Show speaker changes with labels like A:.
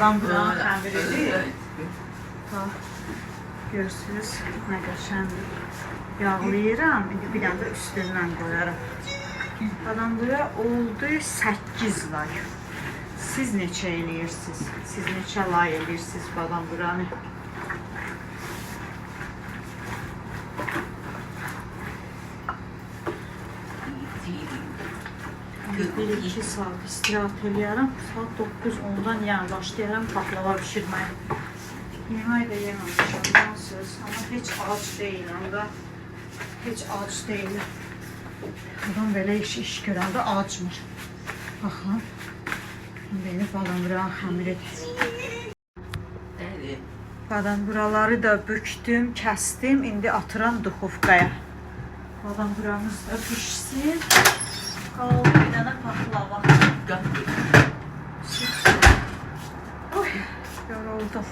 A: Ben buranın xəmiridir. Bax, görürsünüz, nə qəşəndir. Yağlayıram, indi bir dənə də üstündən qoyarım. Badambura oldu 8 lay. Siz neçə eləyirsiniz? Siz neçə lay eləyirsiniz badamburanı? Bir iki saat istirahat eləyərəm. Saat 9-10'dan yəni başlayarım baklava pişirməyə. Yemək də yeməmişəm, söz. Amma heç ac deyiləm də. Heç ac deyiləm. Adam belə iş görəndə acmır. Baxın. Beni badamburanın xəmiri. Badamburaları da bükdüm, kəsdim. İndi atıram duxovkaya. Badamburamız da pişsin. Qaldı bir dənə paxlava. Oy, yoruldum.